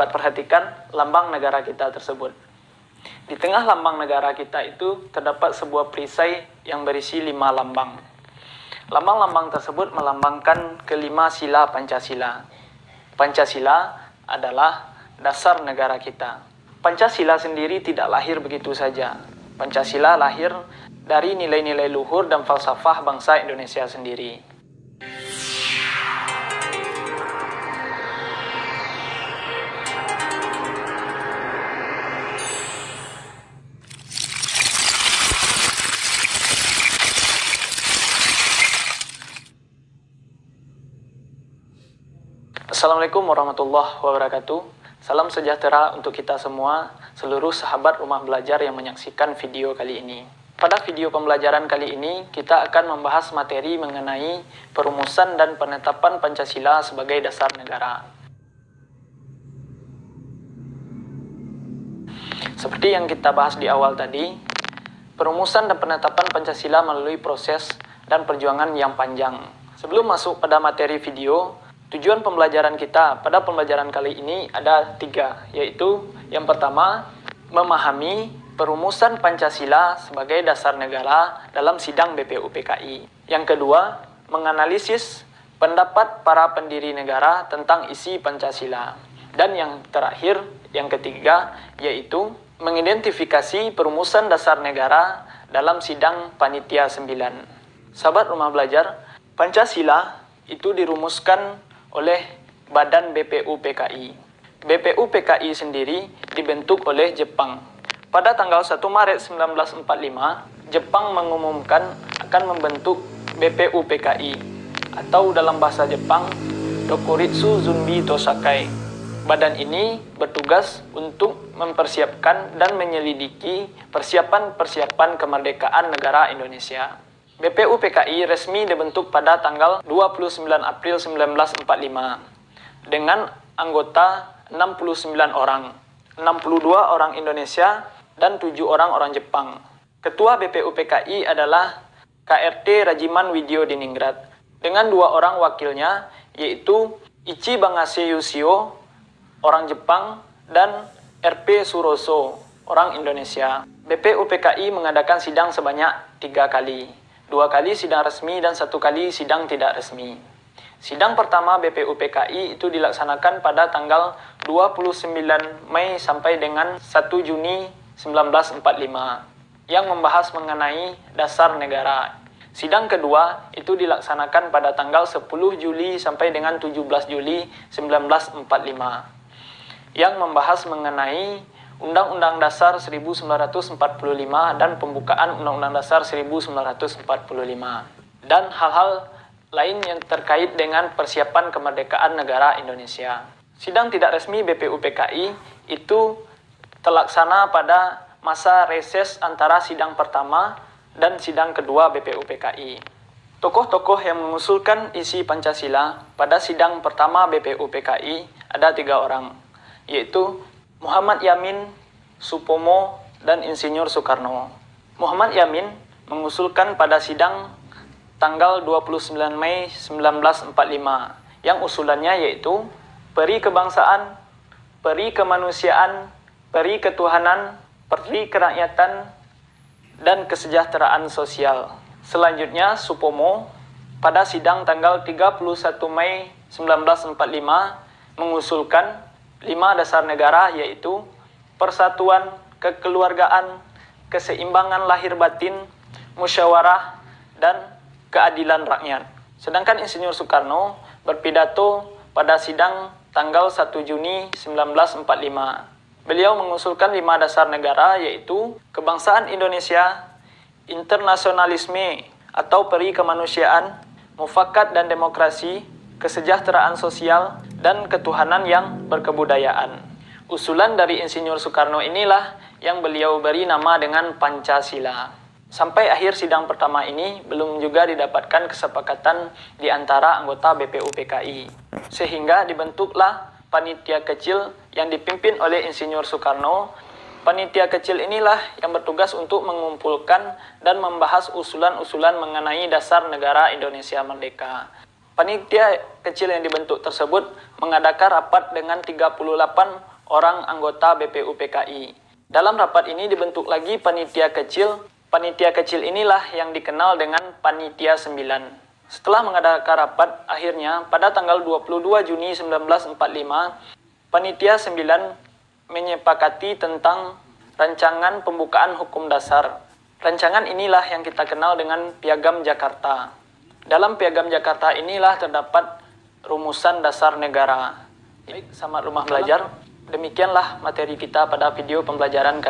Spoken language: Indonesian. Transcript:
Perhatikan lambang negara kita tersebut. Di tengah lambang negara kita itu terdapat sebuah perisai yang berisi 5 lambang. Lambang-lambang tersebut melambangkan kelima sila Pancasila. Pancasila adalah dasar negara kita. Pancasila sendiri tidak lahir begitu saja. Pancasila lahir dari nilai-nilai luhur dan falsafah bangsa Indonesia sendiri. Assalamualaikum warahmatullahi wabarakatuh. Salam sejahtera untuk kita semua, seluruh sahabat rumah belajar yang menyaksikan video kali ini. Pada video pembelajaran kali ini, kita akan membahas materi mengenai perumusan dan penetapan Pancasila sebagai dasar negara. Seperti yang kita bahas di awal tadi, perumusan dan penetapan Pancasila melalui proses dan perjuangan yang panjang. Sebelum masuk pada materi video, tujuan pembelajaran kita pada pembelajaran kali ini ada 3, yaitu yang pertama, memahami perumusan Pancasila sebagai dasar negara dalam sidang BPUPKI. Yang kedua, menganalisis pendapat para pendiri negara tentang isi Pancasila. Dan yang terakhir, yang ketiga, yaitu mengidentifikasi perumusan dasar negara dalam sidang Panitia 9. Sahabat rumah belajar, Pancasila itu dirumuskan oleh Badan BPUPKI. BPUPKI sendiri dibentuk oleh Jepang. Pada tanggal 1 Maret 1945, Jepang mengumumkan akan membentuk BPUPKI, atau dalam bahasa Jepang, Dokuritsu Zunbi Tosakai. Badan ini bertugas untuk mempersiapkan dan menyelidiki persiapan-persiapan kemerdekaan negara Indonesia. BPUPKI resmi dibentuk pada tanggal 29 April 1945 dengan anggota 69 orang, 62 orang Indonesia dan 7 orang Jepang. Ketua BPUPKI adalah KRT Rajiman Widyo Diningrat dengan 2 orang wakilnya, yaitu Ichi Bangase Yoshio, orang Jepang, dan RP Suroso, orang Indonesia. BPUPKI mengadakan sidang sebanyak 3 kali. 2 kali sidang resmi dan 1 kali sidang tidak resmi. Sidang pertama BPUPKI itu dilaksanakan pada tanggal 29 Mei sampai dengan 1 Juni 1945 yang membahas mengenai dasar negara. Sidang kedua itu dilaksanakan pada tanggal 10 Juli sampai dengan 17 Juli 1945 yang membahas mengenai Undang-Undang Dasar 1945 dan pembukaan Undang-Undang Dasar 1945 dan hal-hal lain yang terkait dengan persiapan kemerdekaan negara Indonesia. Sidang tidak resmi BPUPKI itu terlaksana pada masa reses antara sidang pertama dan sidang kedua BPUPKI. Tokoh-tokoh yang mengusulkan isi Pancasila pada sidang pertama BPUPKI ada 3 orang, yaitu Muhammad Yamin, Supomo, dan Insinyur Soekarno. Muhammad Yamin mengusulkan pada sidang tanggal 29 Mei 1945 yang usulannya yaitu peri kebangsaan, peri kemanusiaan, peri ketuhanan, peri kerakyatan, dan kesejahteraan sosial. Selanjutnya Supomo pada sidang tanggal 31 Mei 1945 mengusulkan 5 dasar negara, yaitu persatuan, kekeluargaan, keseimbangan lahir batin, musyawarah, dan keadilan rakyat. Sedangkan Insinyur Soekarno berpidato pada sidang tanggal 1 Juni 1945. Beliau mengusulkan 5 dasar negara, yaitu kebangsaan Indonesia, internasionalisme atau peri kemanusiaan, mufakat dan demokrasi, kesejahteraan sosial, dan ketuhanan yang berkebudayaan. Usulan dari Insinyur Soekarno inilah yang beliau beri nama dengan Pancasila. Sampai akhir sidang pertama ini belum juga didapatkan kesepakatan di antara anggota BPUPKI. Sehingga dibentuklah panitia kecil yang dipimpin oleh Insinyur Soekarno. Panitia kecil inilah yang bertugas untuk mengumpulkan dan membahas usulan-usulan mengenai dasar negara Indonesia Merdeka. Panitia kecil yang dibentuk tersebut mengadakan rapat dengan 38 orang anggota BPUPKI. Dalam rapat ini dibentuk lagi panitia kecil. Panitia kecil inilah yang dikenal dengan Panitia 9. Setelah mengadakan rapat, akhirnya pada tanggal 22 Juni 1945, Panitia 9 menyepakati tentang rancangan pembukaan hukum dasar. Rancangan inilah yang kita kenal dengan Piagam Jakarta. Dalam Piagam Jakarta inilah terdapat rumusan dasar negara. Baik, selamat rumah belajar. Demikianlah materi kita pada video pembelajaran kali ini.